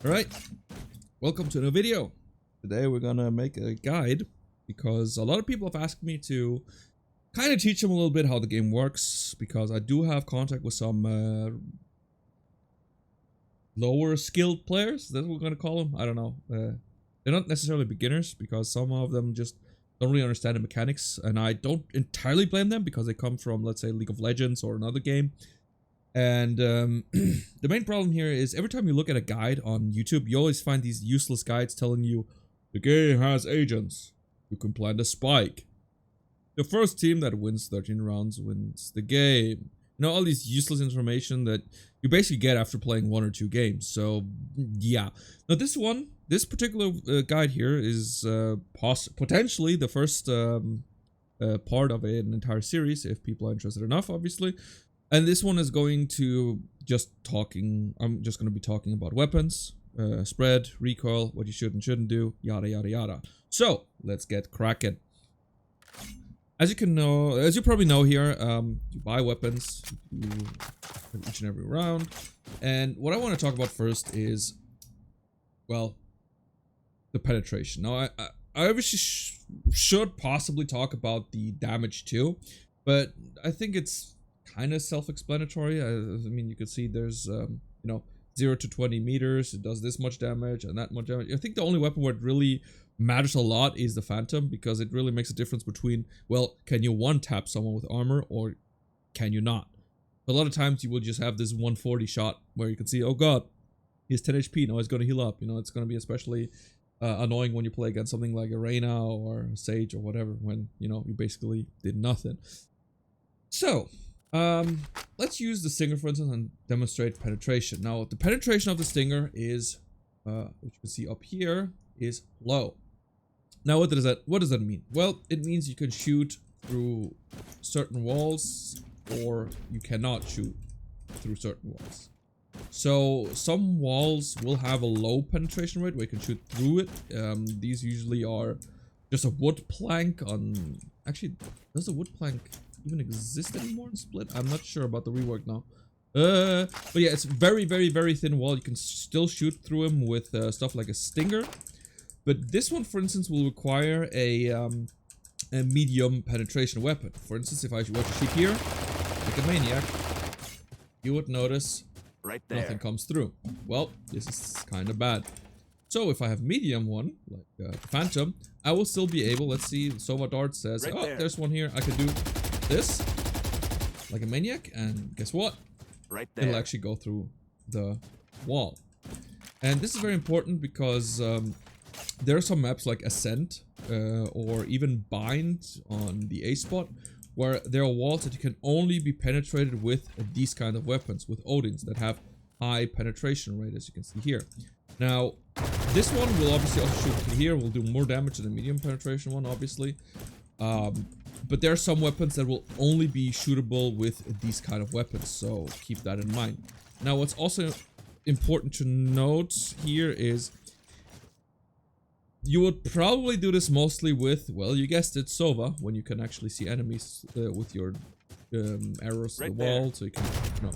Alright, welcome to a new video. Today we're gonna make a guide because a lot of people have asked me to kind of teach them a little bit how the game works, because I do have contact with some lower skilled players, that's what we're gonna call them. I don't know. They're not necessarily beginners because some of them just don't really understand the mechanics, and I don't entirely blame them because they come from, let's say, League of Legends or another game. And the main problem here is every time you look at a guide on YouTube, you always find these useless guides telling you the game has agents. You can plant a spike. The first team that wins 13 rounds wins the game. You know, all these useless information that you basically get after playing 1 or 2 games. So, yeah. Now, this particular guide here is potentially the first part of an entire series, if people are interested enough, obviously. And this one is going to I'm just going to be talking about weapons, spread, recoil, what you should and shouldn't do, yada yada yada. So let's get cracking. As you probably know here, you buy weapons each and every round. And what I want to talk about first is, well, the penetration. Now I obviously should possibly talk about the damage too, but I think it's kind of self-explanatory. I mean, you can see there's you know, 0 to 20 meters, it does this much damage and that much damage. I think the only weapon where it really matters a lot is the Phantom, because it really makes a difference between, well, can you one-tap someone with armor or can you not? A lot of times you will just have this 140 shot where you can see, oh god, he's 10 HP, now he's going to heal up. You know, it's going to be especially annoying when you play against something like a Reyna or a Sage or whatever, when, you know, you basically did nothing. So let's use the Stinger, for instance, and demonstrate penetration. Now, the penetration of the Stinger is, which you can see up here, is low. Now, what does that mean? Well, it means you can shoot through certain walls, or you cannot shoot through certain walls. So, some walls will have a low penetration rate where you can shoot through it. These usually are just a wood plank on... Actually, does a wood plank even exist anymore in Split? I'm not sure about the rework now. But yeah, it's very, very, very thin wall. You can still shoot through them with stuff like a Stinger. But this one, for instance, will require a medium penetration weapon. For instance, if I were to shoot here, like a maniac, you would notice right there, nothing comes through. Well, this is kind of bad. So if I have medium one, like Phantom, I will still be able, let's see, Sova Dart says, right, oh, there's one here, I can do this like a maniac, and guess what? Right there. It'll actually go through the wall. And this is very important because there are some maps like Ascent or even Bind on the A spot, where there are walls that you can only be penetrated with these kind of weapons, with Odins that have high penetration rate, as you can see here. Now, this one will obviously also shoot through here, will do more damage than the medium penetration one, obviously. But there are some weapons that will only be shootable with these kind of weapons, so keep that in mind. Now, what's also important to note here is you would probably do this mostly with, well, you guessed it, Sova, when you can actually see enemies with your arrows to the wall, so you can, you know,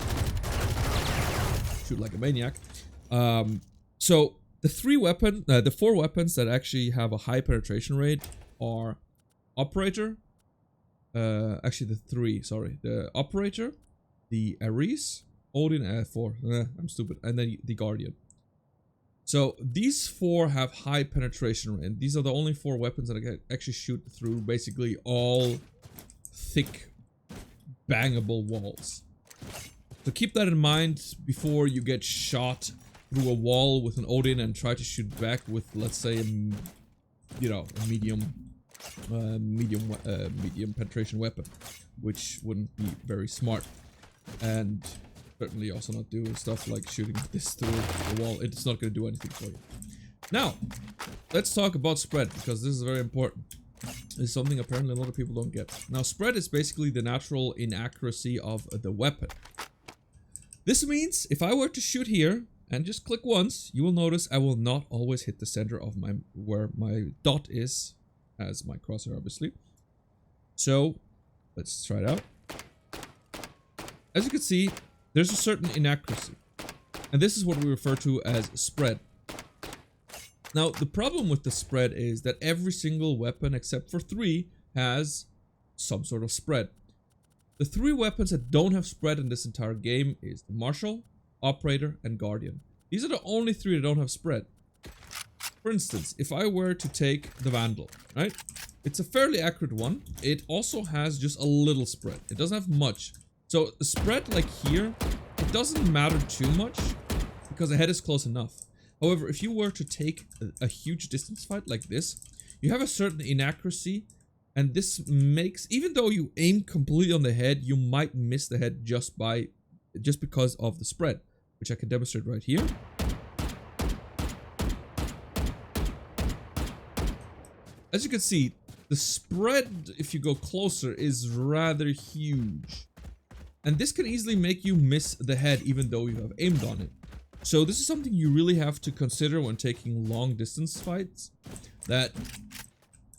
shoot like a maniac. So the 4 weapons that actually have a high penetration rate are Operator. Actually, the Operator, the Ares, Odin, 4. I'm stupid, and then the Guardian. So these 4 have high penetration rate, and these are the only 4 weapons that can actually shoot through basically all thick, bangable walls. So keep that in mind before you get shot through a wall with an Odin and try to shoot back with, let's say, you know, a medium penetration weapon, which wouldn't be very smart, and certainly also not do stuff like shooting this through the wall. It's not going to do anything for you. Now, let's talk about spread, because this is very important. It's something apparently a lot of people don't get. Now, spread is basically the natural inaccuracy of the weapon. This means if I were to shoot here and just click once, you will notice I will not always hit the center of where my dot is, as my crosshair, obviously. So let's try it out. As you can see, there's a certain inaccuracy. And this is what we refer to as spread. Now, the problem with the spread is that every single weapon except for 3 has some sort of spread. The 3 weapons that don't have spread in this entire game is the Marshal, Operator, and Guardian. These are the only 3 that don't have spread. For instance, if I were to take the Vandal, right? It's a fairly accurate one. It also has just a little spread. It doesn't have much. So the spread like here, it doesn't matter too much because the head is close enough. However, if you were to take a huge distance fight like this, you have a certain inaccuracy, and this makes, even though you aim completely on the head, you might miss the head just because of the spread, which I can demonstrate right here. As you can see, the spread, if you go closer, is rather huge. And this can easily make you miss the head even though you have aimed on it. So this is something you really have to consider when taking long distance fights. That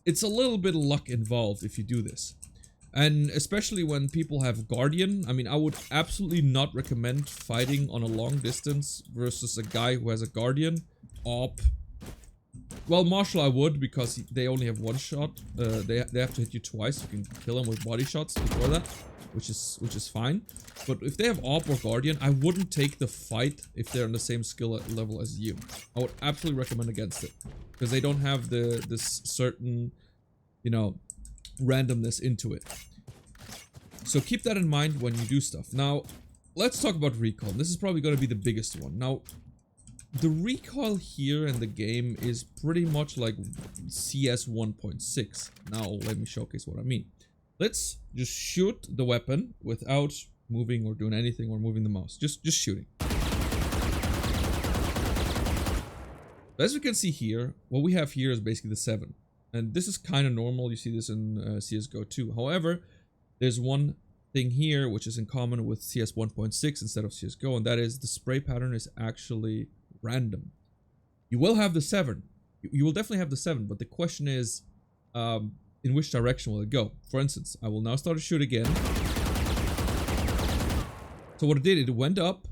it's a little bit of luck involved if you do this. And especially when people have Guardian. I mean, I would absolutely not recommend fighting on a long distance versus a guy who has a Guardian. Op. Well, Marshal I would, because they only have one shot. They have to hit you twice. You can kill them with body shots before that, which is fine. But if they have Op or Guardian, I wouldn't take the fight if they're on the same skill level as you. I would absolutely recommend against it, because they don't have this certain, you know, randomness into it. So keep that in mind when you do stuff. Now, let's talk about recoil. This is probably going to be the biggest one. Now, the recoil here in the game is pretty much like CS 1.6. Now, let me showcase what I mean. Let's just shoot the weapon without moving or doing anything or moving the mouse. Just shooting. As you can see here, what we have here is basically the 7. And this is kind of normal. You see this in CSGO too. However, there's one thing here which is in common with CS 1.6 instead of CSGO, and that is the spray pattern is actually random. You will have the 7. You will definitely have the 7, but the question is, in which direction will it go? For instance, I will now start to shoot again. So what it did, it went up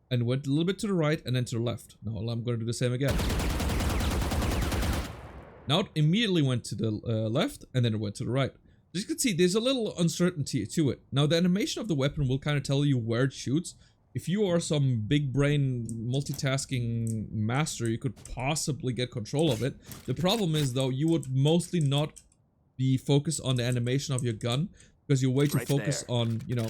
and went a little bit to the right and then to the left. Now I'm going to do the same again. Now it immediately went to the left and then it went to the right. As you can see, there's a little uncertainty to it. Now the animation of the weapon will kind of tell you where it shoots. If you are some big brain multitasking master, you could possibly get control of it. The problem is though, you would mostly not be focused on the animation of your gun, because you're way too focused on, you know,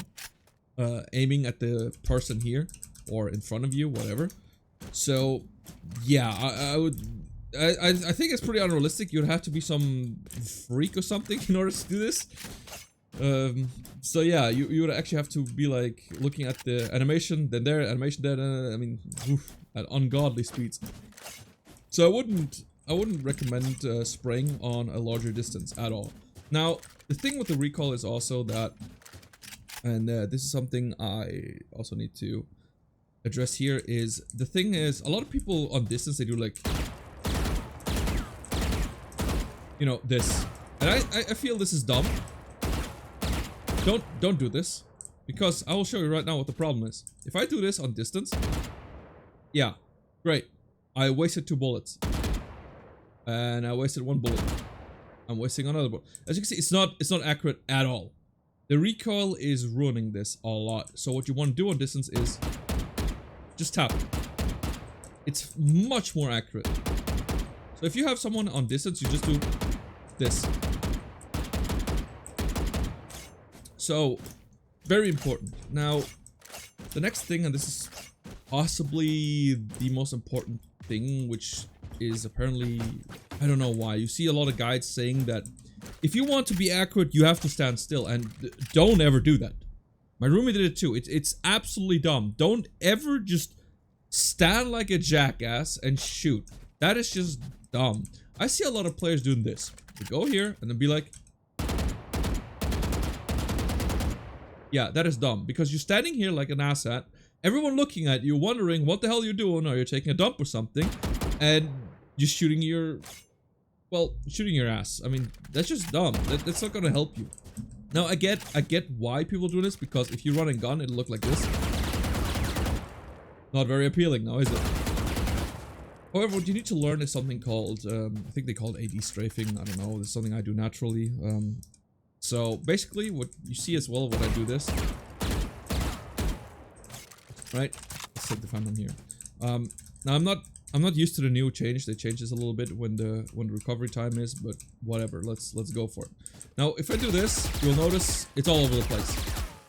aiming at the person here or in front of you, whatever. So yeah, I think it's pretty unrealistic. You'd have to be some freak or something in order to do this. So yeah, you would actually have to be like looking at the animation, then there, animation there, I mean, oof, at ungodly speeds. So I wouldn't recommend spraying on a larger distance at all. Now, the thing with the recoil is also that, and this is something I also need to address here, is the thing is, a lot of people on distance, they do like, you know, this. And I feel this is dumb. Don't do this, because I will show you right now what the problem is. If I do this on distance, yeah, great. I wasted 2 bullets. And I wasted 1 bullet. I'm wasting another bullet. As you can see, it's not accurate at all. The recoil is ruining this a lot. So what you want to do on distance is just tap. It's much more accurate. So if you have someone on distance, you just do this. So, very important. Now, the next thing, and this is possibly the most important thing, which is apparently, I don't know why, you see a lot of guides saying that if you want to be accurate, you have to stand still, and don't ever do that. My roommate did it too. It's absolutely dumb. Don't ever just stand like a jackass and shoot. That is just dumb. I see a lot of players doing this. They go here and then be like, yeah, that is dumb, because you're standing here like an asshat, everyone looking at you, wondering what the hell you're doing, or you're taking a dump or something, and you're shooting your, well, shooting your ass. I mean, that's just dumb. That's not gonna help you. Now, I get why people do this, because if you run a gun, it'll look like this. Not very appealing now, is it? However, what you need to learn is something called, I think they call it AD strafing. I don't know. It's something I do naturally. So basically, what you see as well when I do this, right? Let's set the phantom here. Now I'm not used to the new change. They change this a little bit when the recovery time is, but whatever. Let's go for it. Now, if I do this, you'll notice it's all over the place.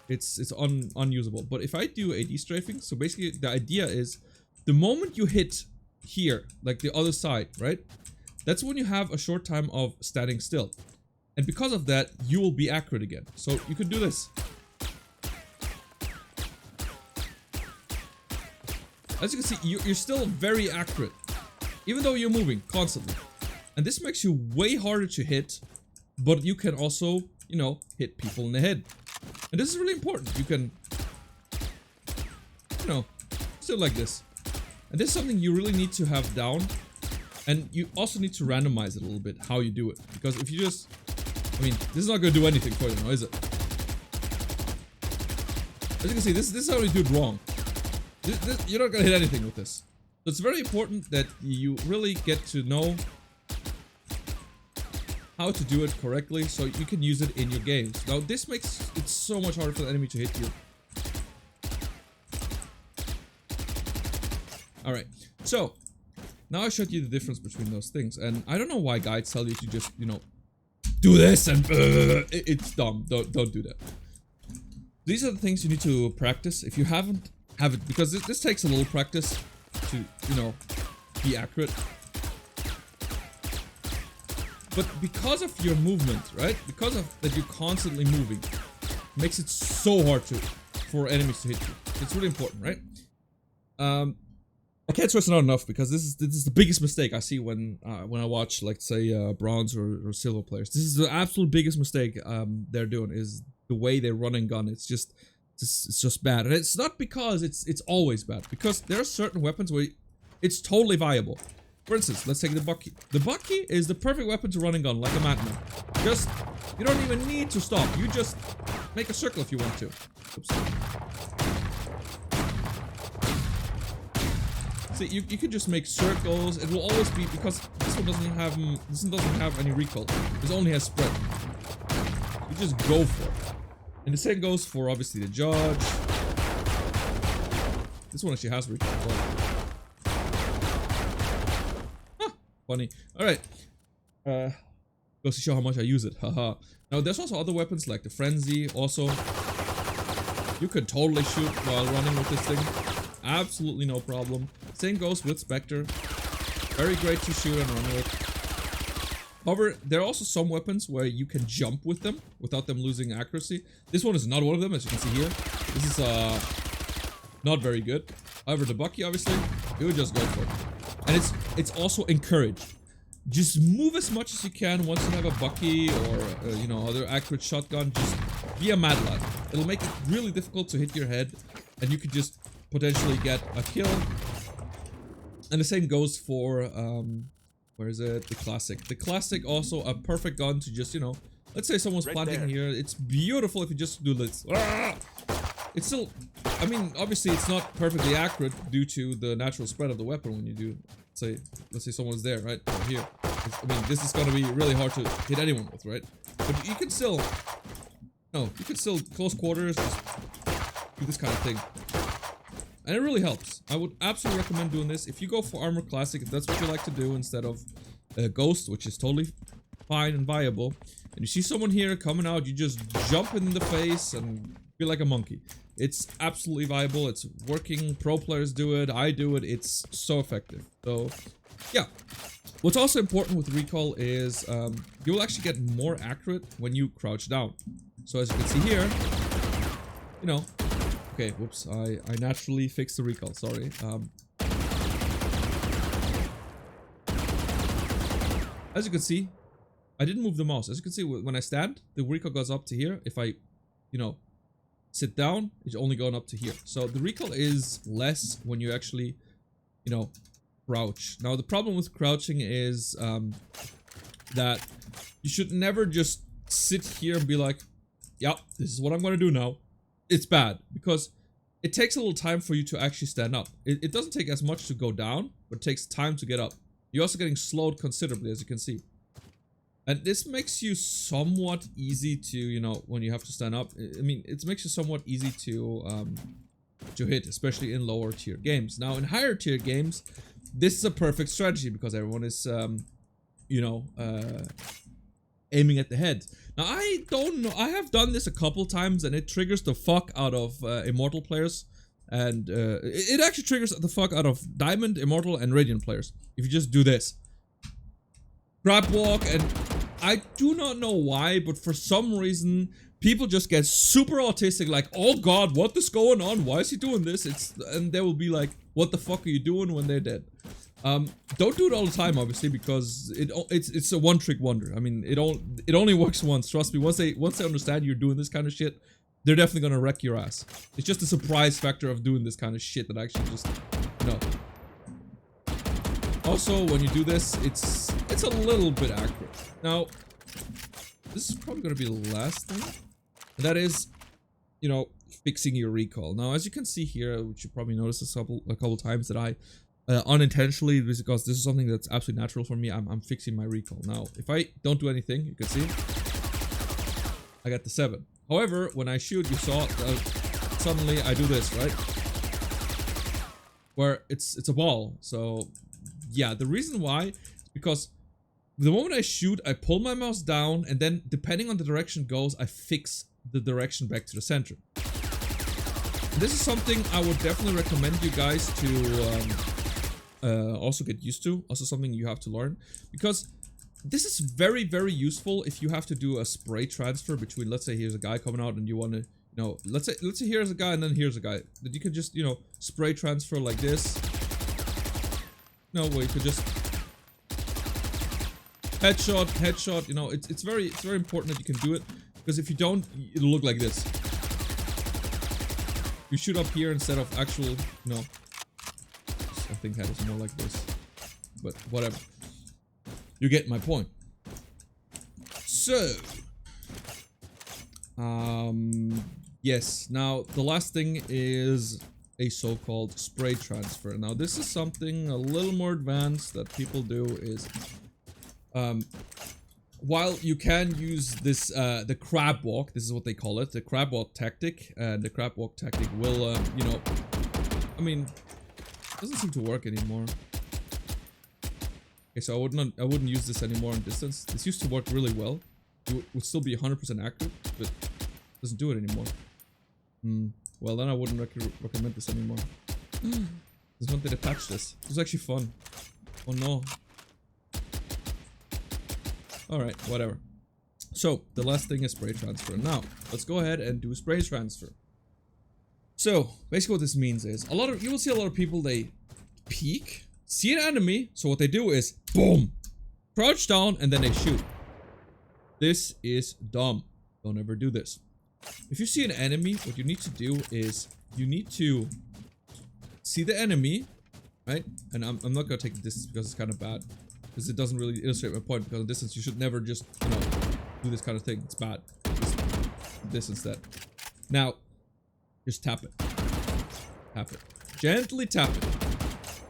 It's unusable. But if I do AD strafing, so basically the idea is the moment you hit here, like the other side, right? That's when you have a short time of standing still. And because of that, you will be accurate again. So you could do this. As you can see, you're still very accurate, even though you're moving constantly. And this makes you way harder to hit, but you can also, you know, hit people in the head. And this is really important. You can, you know, still like this. And this is something you really need to have down. And you also need to randomize it a little bit, how you do it. Because if you just, I mean, this is not going to do anything for you now, is it? As you can see, this is how you do it wrong. You're not going to hit anything with this. So it's very important that you really get to know how to do it correctly so you can use it in your games. Now, this makes it so much harder for the enemy to hit you. Alright, so now I showed you the difference between those things, and I don't know why guides tell you to just, you know, do this and it's dumb. Don't do that. These are the things you need to practice. If you haven't, have it, because this takes a little practice to, you know, be accurate. But because of your movement, right? Because of that you're constantly moving, makes it so hard for enemies to hit you. It's really important, right? I can't stress it out enough because this is the biggest mistake I see when I watch, like, say, bronze or silver players. This is the absolute biggest mistake they're doing, is the way they run and gun. It's just bad, and it's not because it's always bad. Because there are certain weapons where it's totally viable. For instance, let's take the Bucky. The Bucky is the perfect weapon to run and gun, like a madman. Just, you don't even need to stop. You just make a circle if you want to. Oops. See, you can just make circles. It will always be, because this one doesn't have any recoil. This only has spread. You just go for it. And the same goes for, obviously, the judge. This one actually has recoil. Huh, funny. Alright. Goes to show how much I use it. Haha. Now, there's also other weapons like the frenzy. Also, you can totally shoot while running with this thing. Absolutely no problem. Same goes with Spectre. Very great to shoot and run with. However, there are also some weapons where you can jump with them without them losing accuracy. This one is not one of them, as you can see here. This is not very good. However, the Bucky, obviously, you would just go for it. And it's also encouraged. Just move as much as you can once you have a Bucky or you know, other accurate shotgun. Just be a mad lad. It'll make it really difficult to hit your head, and you could just potentially get a kill. And the same goes for where is it? The classic. The classic, also a perfect gun to just, you know, let's say someone's planting here. It's beautiful if you just do this. Ah! It's still, I mean, obviously it's not perfectly accurate due to the natural spread of the weapon when you do, let's say someone's there, right? Or here. I mean, this is gonna be really hard to hit anyone with, right? But you can still, you can still close quarters, just do this kind of thing. And it really helps. I would absolutely recommend doing this. If you go for Armor Classic, if that's what you like to do instead of Ghost, which is totally fine and viable, and you see someone here coming out, you just jump in the face and feel like a monkey. It's absolutely viable. It's working. Pro players do it. I do it. It's so effective. So, yeah. What's also important with recoil is you will actually get more accurate when you crouch down. So as you can see here, you know, okay, whoops, I naturally fixed the recoil, sorry. As you can see, I didn't move the mouse. As you can see, when I stand, the recoil goes up to here. If I, you know, sit down, it's only going up to here. So the recoil is less when you actually, you know, crouch. Now the problem with crouching is that you should never just sit here and be like, yep, this is what I'm going to do now. It's bad, because it takes a little time for you to actually stand up. It doesn't take as much to go down, but it takes time to get up. You're also getting slowed considerably, as you can see. And this makes you somewhat easy to, you know, when you have to stand up. I mean, it makes you somewhat easy to hit, especially in lower tier games. Now, in higher tier games, this is a perfect strategy because everyone is, you know, aiming at the head. Now, I don't know. I have done this a couple times and it triggers the fuck out of Immortal players. And it actually triggers the fuck out of Diamond, Immortal, and Radiant players. If you just do this. Grab walk, and I do not know why, but for some reason, people just get super autistic, like, oh god, what is going on? Why is he doing this? And they will be like, what the fuck are you doing when they're dead? Don't do it all the time, obviously, because it's a one-trick wonder. I mean, it only works once. Trust me. Once they understand you're doing this kind of shit, they're definitely gonna wreck your ass. It's just the surprise factor of doing this kind of shit that actually just, you know. Also, when you do this, it's a little bit accurate. Now, this is probably gonna be the last thing. And that is, you know, fixing your recoil. Now, as you can see here, which you probably noticed a couple times, that I unintentionally, because this is something that's absolutely natural for me, I'm fixing my recoil. Now, if I don't do anything, you can see I got the 7. However, when I shoot, you saw suddenly I do this, right? Where it's a ball. So yeah, the reason why is because the moment I shoot, I pull my mouse down, and then depending on the direction it goes, I fix the direction back to the center. And this is something I would definitely recommend you guys to also get used to. Also something you have to learn, because this is very, very useful if you have to do a spray transfer between, let's say here's a guy coming out and you want to, you know, let's say here's a guy and then here's a guy, that you can just, you know, spray transfer like this. No way, you could just headshot, you know, it's very important that you can do it, because if you don't, it'll look like this. You shoot up here instead of actual, you know, I think that is more like this, but whatever. You get my point. So, yes, now the last thing is a so-called spray transfer. Now this is something a little more advanced that people do is, while you can use this, the crab walk, this is what they call it, the crab walk tactic, and the crab walk tactic will, you know, I mean, it doesn't seem to work anymore. Okay, so I wouldn't use this anymore in distance. This used to work really well. It would still be 100% accurate, but it doesn't do it anymore. Well, then I wouldn't recommend this anymore. Just wanted to patch this. It was actually fun. Oh no. Alright, whatever. So, the last thing is spray transfer. Now, let's go ahead and do spray transfer. So, basically what this means is, you will see a lot of people, they peek, see an enemy, so what they do is, boom, crouch down, and then they shoot. This is dumb. Don't ever do this. If you see an enemy, what you need to do is, you need to see the enemy, right? And I'm not gonna take the distance because it's kind of bad, because it doesn't really illustrate my point, because in distance you should never just, you know, do this kind of thing. It's bad. Just this instead. Now, just tap it. Tap it. Gently tap it.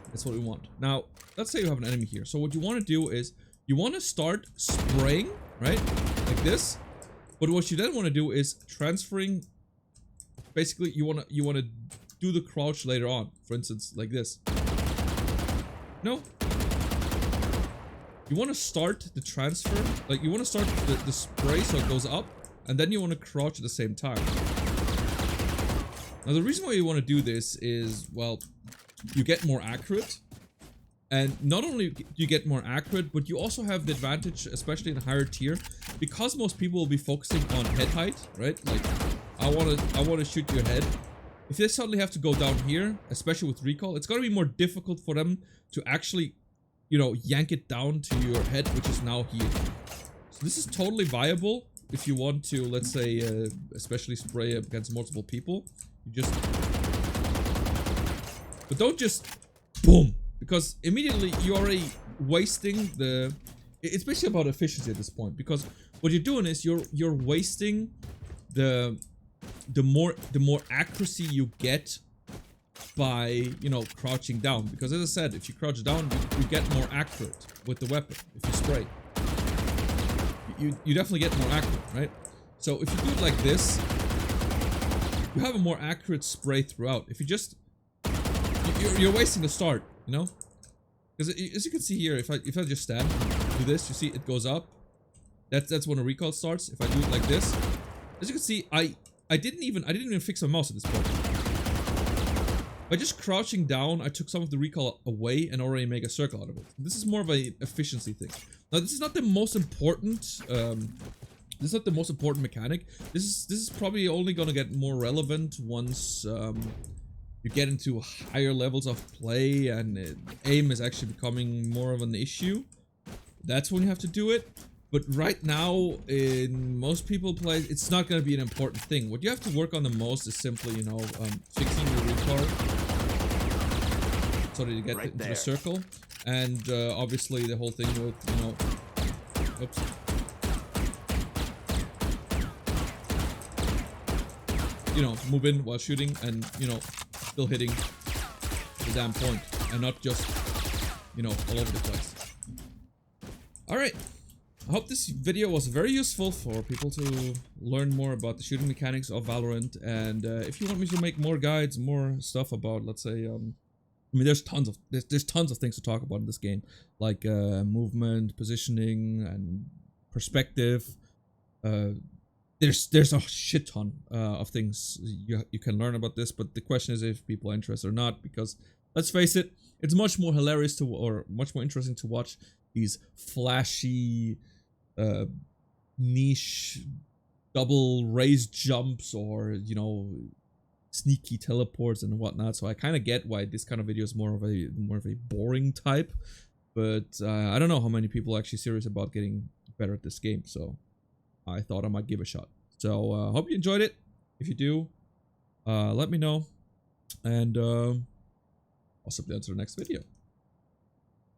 That's what we want. Now, let's say you have an enemy here. So what you want to do is, you want to start spraying, right? Like this. But what you then want to do is transferring. Basically, you want to do the crouch later on. For instance, like this. No. You want to start the transfer. Like, you want to start the spray so it goes up. And then you want to crouch at the same time. Now, the reason why you want to do this is, well, you get more accurate. And not only do you get more accurate, but you also have the advantage, especially in a higher tier, because most people will be focusing on head height, right? Like, I want to shoot your head. If they suddenly have to go down here, especially with recoil, it's going to be more difficult for them to actually, you know, yank it down to your head, which is now here. So this is totally viable if you want to, let's say, especially spray against multiple people. You just... But don't just... Boom! Because immediately you're already wasting the... It's basically about efficiency at this point. Because what you're doing is you're wasting the the more accuracy you get by, you know, crouching down. Because as I said, if you crouch down, you get more accurate with the weapon. If you spray, you definitely get more accurate, right? So if you do it like this, you have a more accurate spray throughout. If you just, you're wasting the start, you know? Because as you can see here, if I just stand, do this, you see it goes up. That's when a recoil starts. If I do it like this, as you can see, I didn't even fix my mouse at this point. By just crouching down, I took some of the recoil away and already make a circle out of it. This is more of a efficiency thing. Now, this is not the most important. This is not the most important mechanic. This is probably only gonna get more relevant once you get into higher levels of play and aim is actually becoming more of an issue. That's when you have to do it. But right now, in most people play, it's not going to be an important thing. What you have to work on the most is simply, you know, fixing your recoil so that you get into the circle. And obviously the whole thing with, you know, oops. You know, move in while shooting and, you know, still hitting the damn point and not just, you know, all over the place. Alright. I hope this video was very useful for people to learn more about the shooting mechanics of Valorant, and if you want me to make more guides, more stuff about, let's say, I mean, there's tons of things to talk about in this game, like movement, positioning, and perspective. There's a shit ton of things you can learn about this, but the question is if people are interested or not, because let's face it, it's much more hilarious to, or much more interesting to watch these flashy niche double raised jumps, or, you know, sneaky teleports and whatnot. So I kind of get why this kind of video is more of a boring type, but I don't know how many people are actually serious about getting better at this game, so I thought I might give it a shot. So hope you enjoyed it. If you do, let me know, and I'll submit to the next video.